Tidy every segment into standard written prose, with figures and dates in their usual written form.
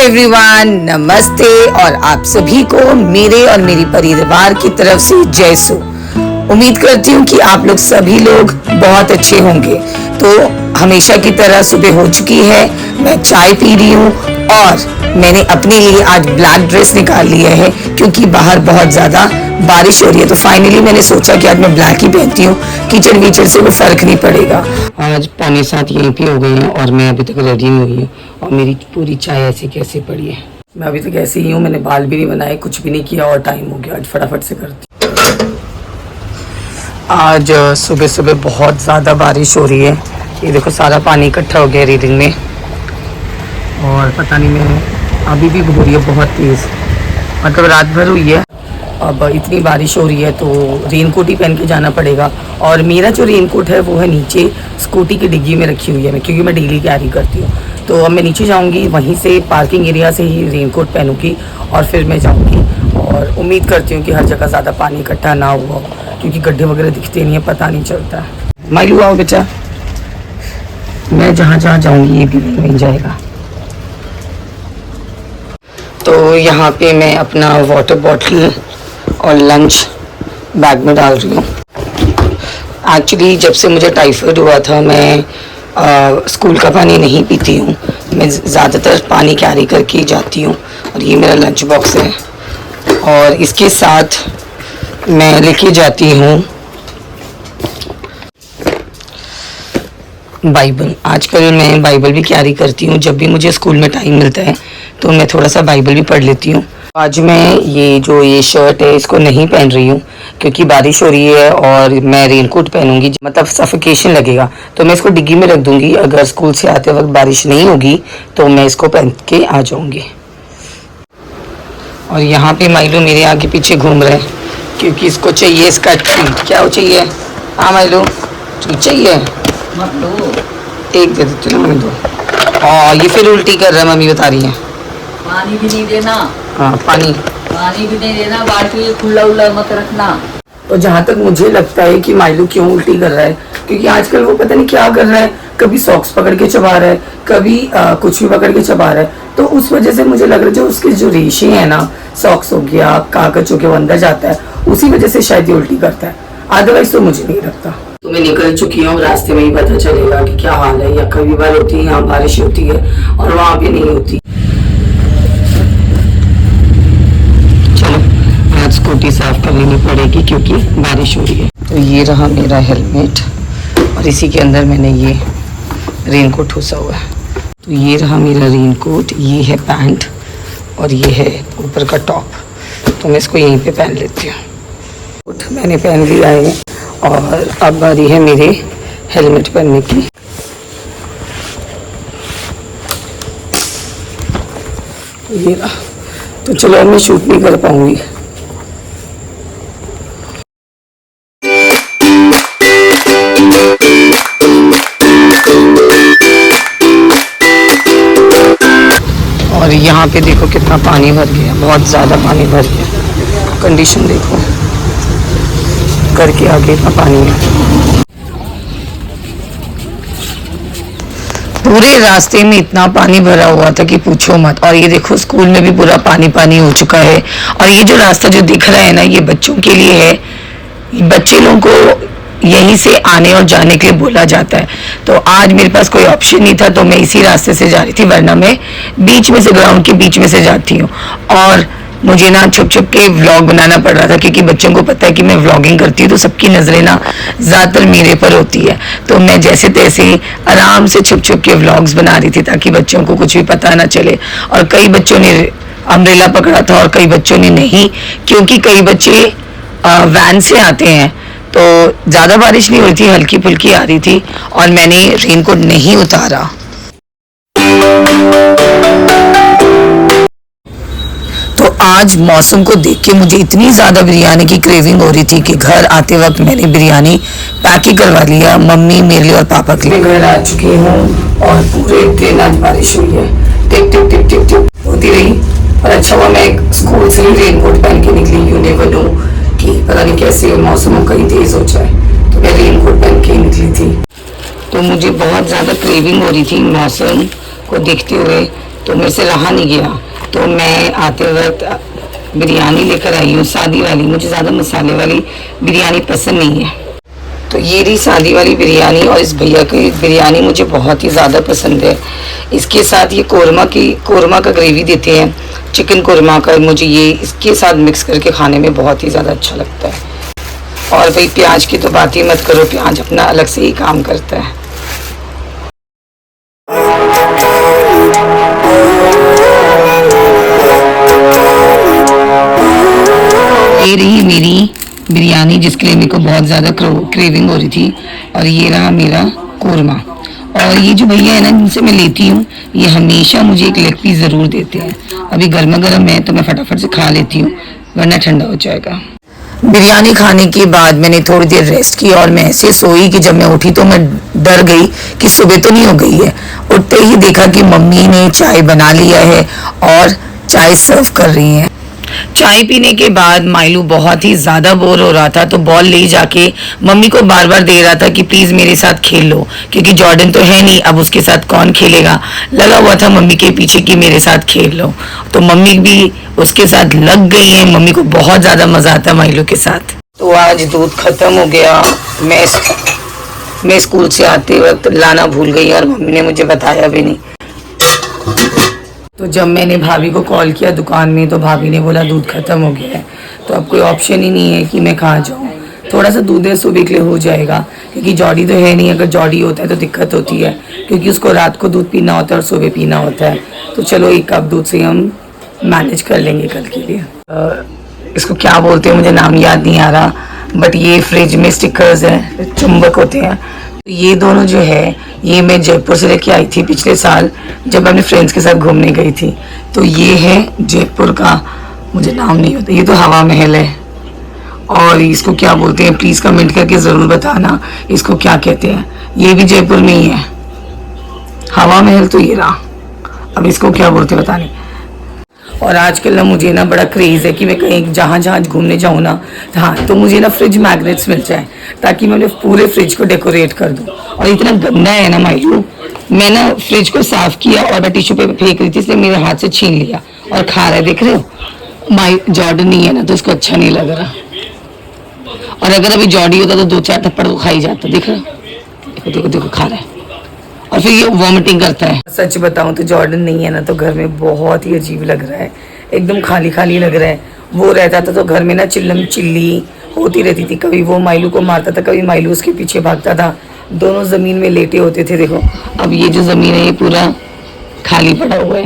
Everyone, नमस्ते और आप सभी को मेरे और मेरी परिवार की तरफ से जय सो। उम्मीद करती हूँ कि आप लोग सभी लोग बहुत अच्छे होंगे। तो हमेशा की तरह सुबह हो चुकी है, मैं चाय पी रही हूँ और मैंने अपने लिए आज ब्लैक ड्रेस निकाल लिया है क्योंकि बाहर बहुत ज़्यादा बारिश हो रही है। तो फाइनली मैंने सोचा कि आज मैं ब्लैक ही पहनती हूँ, कीचड़ वीचड़ से कोई फर्क नहीं पड़ेगा। आज 6:45 यहीं पे हो गए हैं और मैं अभी तक रेडी नहीं हुई हूँ और मेरी पूरी चाय ऐसे कैसे पड़ी है। मैं अभी तक ऐसे ही हूँ, मैंने बाल भी नहीं बनाए, कुछ भी नहीं किया और टाइम हो गया। आज फटाफट से करती। आज सुबह सुबह बहुत ज़्यादा बारिश हो रही है। ये देखो सारा पानी इकट्ठा हो गया रीडिंग में और पता नहीं मैं अभी भी हो रही है बहुत तेज़, मतलब रात भर हुई है। अब इतनी बारिश हो रही है तो रेनकोट ही पहन के जाना पड़ेगा। और मेरा जो रेनकोट है वो है नीचे स्कूटी की डिग्गी में रखी हुई है, मैं क्योंकि मैं डेली कैरी करती हूँ। तो अब मैं नीचे जाऊँगी, वहीं से पार्किंग एरिया से ही रेनकोट पहनूँगी और फिर मैं जाऊँगी। और उम्मीद करती हूँ कि हर जगह ज़्यादा पानी इकट्ठा ना हुआ, क्योंकि गड्ढे वगैरह दिखते नहीं है, पता नहीं चलता। माइलू आओ बेटा, मैं जहाँ जहाँ जाऊँगी ये भी मिल जाएगा। तो यहाँ पे मैं अपना वाटर बॉटल और लंच बैग में डाल रही हूँ। एक्चुअली जब से मुझे टाइफाइड हुआ था मैं स्कूल का पानी नहीं पीती हूँ, मैं ज़्यादातर पानी कैरी करके जाती हूँ। और ये मेरा लंच बॉक्स है और इसके साथ मैं लेके जाती हूँ बाइबल। आजकल मैं बाइबल भी कैरी करती हूँ, जब भी मुझे स्कूल में टाइम मिलता है तो मैं थोड़ा सा बाइबल भी पढ़ लेती हूँ। आज मैं ये शर्ट है इसको नहीं पहन रही हूँ क्योंकि बारिश हो रही है और मैं रेनकोट पहनूंगी, मतलब सफोकेशन लगेगा, तो मैं इसको डिग्गी में रख दूंगी। अगर स्कूल से आते वक्त बारिश नहीं होगी तो मैं इसको पहन के आ जाऊंगी। और यहाँ पे माइलू मेरे आगे पीछे घूम रहे हैं क्योंकि इसको चाहिए इसका ट्रीट। क्या हो चाहिए? हाँ माइलू, ट्रीट चाहिए, एक दे देती हूँ मम्मी, दो। और ये फिर उल्टी कर रहा है, मम्मी बता रही है। पानी भी नहीं देना। हाँ पानी भी नहीं देना, बाल्टी खुला उल्ला मत रखना। तो जहाँ तक मुझे लगता है कि माइलू क्यों उल्टी कर रहा है, क्योंकि आजकल वो पता नहीं क्या कर रहा है, कभी सॉक्स पकड़ के चबा रहा है, कभी कुछ भी पकड़ के चबा रहा है। तो उस वजह से मुझे लग रहा है जो उसके जो रेशे हैं ना, सॉक्स हो गया, कागज हो गया, वो अंदर जाता है, उसी वजह से शायद ये उल्टी करता है। अदरवाइज तो मुझे नहीं लगता। तो मैं निकल चुकी हूँ, रास्ते में ही पता चलेगा कि क्या हाल है। या कभी बार होती है यहाँ बारिश होती है और वहाँ पे नहीं होती। स्कूटी साफ कर लेनी पड़ेगी क्योंकि बारिश हो रही है। तो ये रहा मेरा हेलमेट और इसी के अंदर मैंने ये रेनकोट ठूसा हुआ है। तो ये रहा मेरा रेनकोट, ये है पैंट और ये है ऊपर का टॉप। तो मैं इसको यहीं पे पहन लेती हूँ। मैंने पहन लिया है और अब बारी है मेरे हेलमेट पहनने की। तो ये रहा। तो चलो मैं शूट नहीं कर पाऊंगी। और यहाँ पे देखो कितना पानी भर गया, बहुत ज़्यादा पानी भर गया। कंडीशन देखो, घर के आगे इतना पानी है। पूरे रास्ते में इतना पानी भरा हुआ था कि पूछो मत। और ये देखो स्कूल में भी पूरा पानी पानी हो चुका है। और ये जो रास्ता जो दिख रहा है ना, ये बच्चों के लिए है। बच्चे लोगों को यहीं से आने और जाने के लिए बोला जाता है। तो आज मेरे पास कोई ऑप्शन नहीं था तो मैं इसी रास्ते से जा रही थी, वरना मैं बीच में से, ग्राउंड के बीच में से जाती हूँ। और मुझे ना छुप छुप के व्लॉग बनाना पड़ रहा था क्योंकि बच्चों को पता है कि मैं व्लॉगिंग करती हूँ तो सबकी नज़रें ना ज़्यादातर मेरे पर होती है। तो मैं जैसे तैसे आराम से छुप छुप के व्लॉग्स बना रही थी ताकि बच्चों को कुछ भी पता ना चले। और कई बच्चों ने अम्ब्रेला पकड़ा था और कई बच्चों ने नहीं, क्योंकि कई बच्चे वैन से आते हैं। तो ज़्यादा बारिश नहीं हो रही थी, हल्की फुल्की आ रही थी और मैंने रेनकोट नहीं उतारा। तो आज मौसम को देख के मुझे इतनी ज़्यादा बिरयानी की क्रेविंग हो रही थी कि घर आते वक्त मैंने बिरयानी पैक ही करवा लिया, मम्मी, मेरे लिए और पापा के लिए। घर आ चुकी हूँ और पूरे दिन आज बारिश हुई है, tip tip tip tip tip होती रही। और अच्छा हुआ मैं स्कूल से ही रेनकोट पहन के निकली। यू नेवर नो कि पता नहीं कैसे मौसम कहीं तेज हो जाए, तो मैं रेनकोट पहन के निकली थी। तो मुझे बहुत ज़्यादा क्रेविंग हो रही थी मौसम को देखते हुए तो मेरे से रहा नहीं गया, तो मैं आते वक्त बिरयानी लेकर आई हूँ सादी वाली। मुझे ज़्यादा मसाले वाली बिरयानी पसंद नहीं है, तो ये रही सादी वाली बिरयानी। और इस भैया की बिरयानी मुझे बहुत ही ज़्यादा पसंद है। इसके साथ ये कोरमा का ग्रेवी देते हैं, चिकन कोरमा का। मुझे ये इसके साथ मिक्स करके खाने में बहुत ही ज़्यादा अच्छा लगता है। और भाई प्याज की तो बात ही मत करो, प्याज अपना अलग से ही काम करता है। ये रही मेरी बिरयानी जिसके लिए मेरे को बहुत ज़्यादा क्रेविंग हो रही थी, और ये रहा मेरा कोरमा। और ये जो भैया है ना जिनसे मैं लेती हूँ, ये हमेशा मुझे एक लेग पीस ज़रूर देते हैं। अभी गर्मा गर्म है तो मैं फटाफट से खा लेती हूँ, वरना ठंडा हो जाएगा। बिरयानी खाने के बाद मैंने थोड़ी देर रेस्ट की और मैं ऐसे सोई कि जब मैं उठी तो मैं डर गई कि सुबह तो नहीं हो गई है। उठते ही देखा कि मम्मी ने चाय बना लिया है और चाय सर्व कर रही हैं। चाय पीने के बाद माइलू बहुत ही ज़्यादा बोर हो रहा था, तो बॉल ले जाके मम्मी को बार बार दे रहा था कि प्लीज़ मेरे साथ खेल लो, क्योंकि जॉर्डन तो है नहीं, अब उसके साथ कौन खेलेगा। लगा हुआ था मम्मी के पीछे कि मेरे साथ खेल लो, तो मम्मी भी उसके साथ लग गई है। मम्मी को बहुत ज़्यादा मज़ा आता है माइलू के साथ। तो आज दूध ख़त्म हो गया। मैं स्कूल से आते वक्त लाना भूल गई और मम्मी ने मुझे बताया भी नहीं। तो जब मैंने भाभी को कॉल किया दुकान में, तो भाभी ने बोला दूध ख़त्म हो गया है, तो अब कोई ऑप्शन ही नहीं है कि मैं कहाँ जाऊँ। थोड़ा सा दूध है सुबह के लिए हो जाएगा, क्योंकि जॉडी तो है नहीं। अगर जॉडी होता है तो दिक्कत होती है, क्योंकि उसको रात को दूध पीना होता है और सुबह पीना होता है। तो चलो 1 कप दूध से हम मैनेज कर लेंगे कल के लिए। इसको क्या बोलते हैं मुझे नाम याद नहीं आ रहा, बट ये फ्रिज में स्टिकर्स हैं, चुंबक होते हैं। ये दोनों जो है ये मैं जयपुर से लेके आई थी पिछले साल, जब अपने फ्रेंड्स के साथ घूमने गई थी। तो ये है जयपुर का, मुझे नाम नहीं होता, ये तो हवा महल है। और इसको क्या बोलते हैं प्लीज़ कमेंट करके ज़रूर बताना, इसको क्या कहते हैं। ये भी जयपुर में ही है, हवा महल तो ये रहा, अब इसको क्या बोलते हैं पता नहीं। और आजकल ना मुझे ना बड़ा क्रेज़ है कि मैं कहीं जहाँ घूमने जाऊँ ना, हाँ, तो मुझे ना फ्रिज मैग्नेट्स मिल जाए, ताकि मैं अपने पूरे फ्रिज को डेकोरेट कर दूँ। और इतना गंदा है ना माइलू, मैं ना फ्रिज को साफ़ किया और मैं टिश्यू पेपर फेंक रही थी, इसलिए मेरे हाथ से छीन लिया और खा रहा है, देख रहे हो। जॉर्डन नहीं है ना, तो उसको अच्छा नहीं लग रहा। और अगर अभी जॉर्डी होता तो 2-4 थप्पड़ तो खा ही जाता। देख रहे हो, देखो देखो देखो, खा रहा है और फिर ये वॉमिटिंग करता है। सच बताऊं तो जॉर्डन नहीं है ना, तो घर में बहुत ही अजीब लग रहा है, एकदम खाली खाली लग रहा है। वो रहता था तो घर में ना चिल्लम चिल्ली होती रहती थी, कभी वो माइलू को मारता था, कभी माइलू उसके पीछे भागता था। दोनों ज़मीन में लेटे होते थे। देखो अब ये जो ज़मीन है ये पूरा खाली पड़ा हुआ है।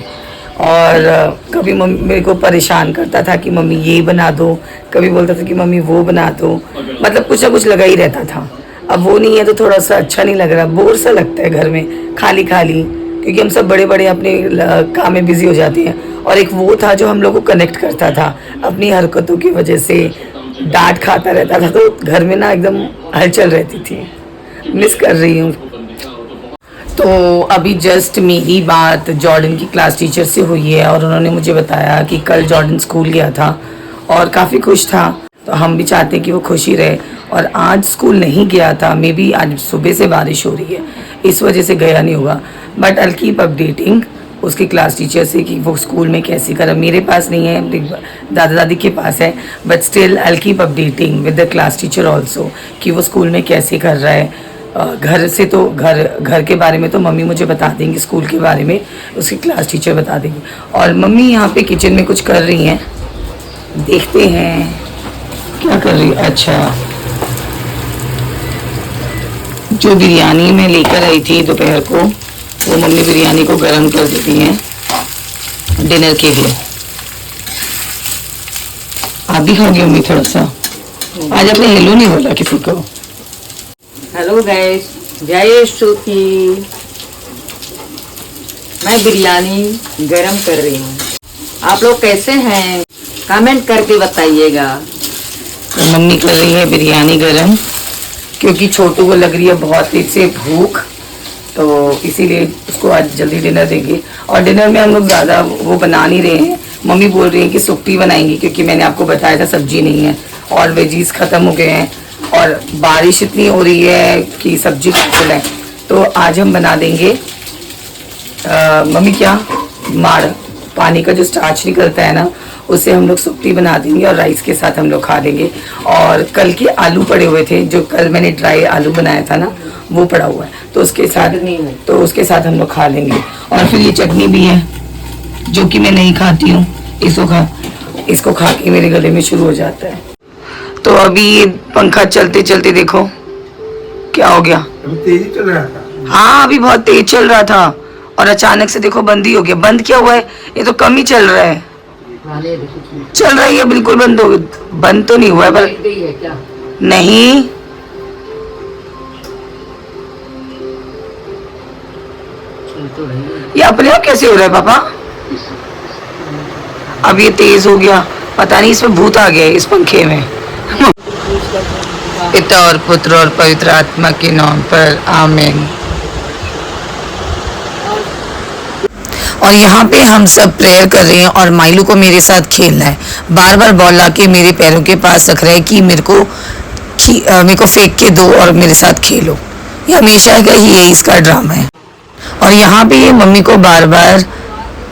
और कभी मम्मी मेरे को परेशान करता था कि मम्मी ये बना दो, कभी बोलता था कि मम्मी वो बना दो, मतलब कुछ ना कुछ लगा ही रहता था। अब वो नहीं है तो थोड़ा सा अच्छा नहीं लग रहा, बोर सा लगता है घर में खाली खाली, क्योंकि हम सब बड़े बड़े अपने काम में बिजी हो जाते हैं। और एक वो था जो हम लोग को कनेक्ट करता था अपनी हरकतों की वजह से, डांट खाता रहता था, तो घर में ना एकदम हलचल रहती थी। मिस कर रही हूँ। तो अभी जस्ट मेरी बात जॉर्डन की क्लास टीचर से हुई है, और उन्होंने मुझे बताया कि कल जॉर्डन स्कूल गया था और काफ़ी खुश था। तो हम भी चाहते हैं कि वो खुशी रहे। और आज स्कूल नहीं गया था, मे बी आज सुबह से बारिश हो रही है, इस वजह से गया नहीं होगा। बट आई कीप अपडेटिंग उसकी क्लास टीचर से कि वो स्कूल में कैसी कर। मेरे पास नहीं है, दादा दादी के पास है, but still I keep updating with the class teacher also कि वो स्कूल में कैसे कर रहा है। घर से तो घर के बारे में तो मम्मी मुझे बता देंगी, स्कूल के बारे में उसकी क्लास टीचर बता देंगी। और मम्मी यहाँ पे किचन में कुछ कर रही हैं, देखते हैं क्या कर रही है। अच्छा, जो बिरयानी मैं लेकर आई थी दोपहर को, वो मम्मी बिरयानी को गर्म कर देती हैं डिनर के लिए। आप भी खाओगी मम्मी थोड़ा सा? आज आपने हेलो नहीं बोला किसी को। हेलो गाइस, जय श्रुति। मैं बिरयानी गरम कर रही हूँ, आप लोग कैसे हैं कमेंट करके बताइएगा। तो मम्मी कर रही है बिरयानी गरम, क्योंकि छोटू को लग रही है बहुत तेज से भूख, तो इसीलिए उसको आज जल्दी डिनर देंगे। और डिनर में हम लोग ज़्यादा वो बना नहीं रहे हैं, मम्मी बोल रही हैं कि सुक्टी बनाएंगी, क्योंकि मैंने आपको बताया था सब्जी नहीं है और वेजीज ख़त्म हो गए हैं और बारिश इतनी हो रही है कि सब्जी कैंसिल है। तो आज हम बना देंगे मम्मी क्या माड़ पानी का जो स्टार्च निकलता है ना, उससे हम लोग सुप्ती बना देंगे और राइस के साथ हम लोग खा लेंगे। और कल के आलू पड़े हुए थे, जो कल मैंने ड्राई आलू बनाया था ना, वो पड़ा हुआ है, तो उसके साथ हम लोग खा लेंगे। और फिर ये चटनी भी है जो कि मैं नहीं खाती हूँ, इसको खा के मेरे गले में शुरू हो जाता है। तो अभी ये पंखा चलते चलते देखो क्या हो गया। अभी तेजी चल रहा था। हाँ अभी बहुत तेज चल रहा था और अचानक से देखो बंद ही हो गया। बंद क्या हुआ है, ये तो कम ही चल रहा है। चल रहा है ये बिल्कुल बंद हो गया। बंद तो नहीं हुआ है पर नहीं, ये अपने आप कैसे हो रहा है पापा। अब ये तेज हो गया, पता नहीं इसमें भूत आ गया है इस पंखे में। पिता और पुत्र और पवित्र आत्मा के नाम पर आमीन। और यहाँ पे हम सब प्रेयर कर रहे हैं और माइलू को मेरे साथ खेलना है। बार बार बॉल लाके मेरे पैरों के पास रख रहा है कि मेरे को फेंक के दो और मेरे साथ खेलो। ये हमेशा का ही है, इसका ड्रामा है। और यहाँ पे ये मम्मी को बार बार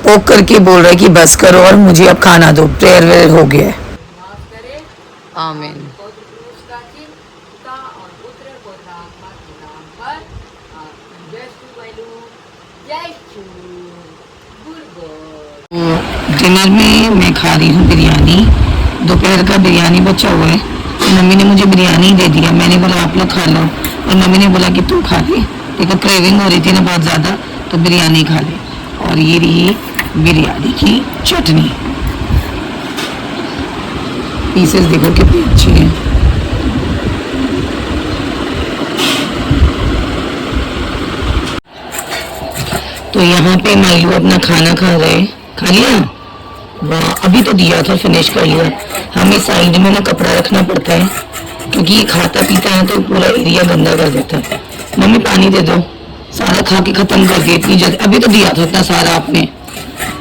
पोक करके बोल रहा है कि बस करो और मुझे अब खाना दो, प्रेयर वेयर हो गया है। आमीन। डिनर में मैं खा रही हूँ बिरयानी। दोपहर का बिरयानी बचा हुआ है, तो मम्मी ने मुझे बिरयानी दे दिया। मैंने बोला आप लोग खा लो, और मम्मी ने बोला कि तू खा ले, देखो क्रेविंग हो रही थी ना बहुत ज़्यादा, तो बिरयानी खा ले। और ये रही बिरयानी की चटनी। पीसेस देखो कितनी अच्छी हैं। तो यहाँ पे माइलू अपना खाना खा रहे। खा लिया? वाह, अभी तो दिया था, फिनिश कर लिया। हमें साइड में ना कपड़ा रखना पड़ता है क्योंकि ये खाता पीता है तो पूरा एरिया गंदा कर देता है। मम्मी पानी दे दो, सारा खा के खत्म कर दिया इतनी जल्दी। अभी तो दिया था इतना सारा आपने।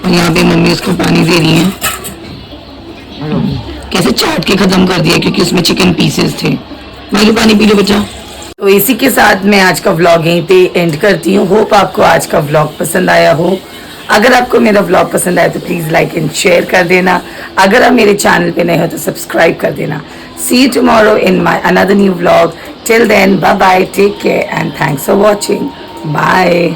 और यहाँ पे मम्मी उसको पानी दे रही है। कैसे चाट के खत्म कर दिया क्योंकि उसमें चिकन पीसेस थे। माइलू पानी पी लो बच्चा। तो इसी के साथ मैं आज का व्लॉग यहीं पे एंड करती हूँ। होप आपको आज का व्लॉग पसंद आया हो। अगर आपको मेरा व्लॉग पसंद आया तो प्लीज़ लाइक एंड शेयर कर देना। अगर आप मेरे चैनल पे नए हो तो सब्सक्राइब कर देना। See you tomorrow in my another new vlog. Till then bye bye, take care and thanks for watching. Bye.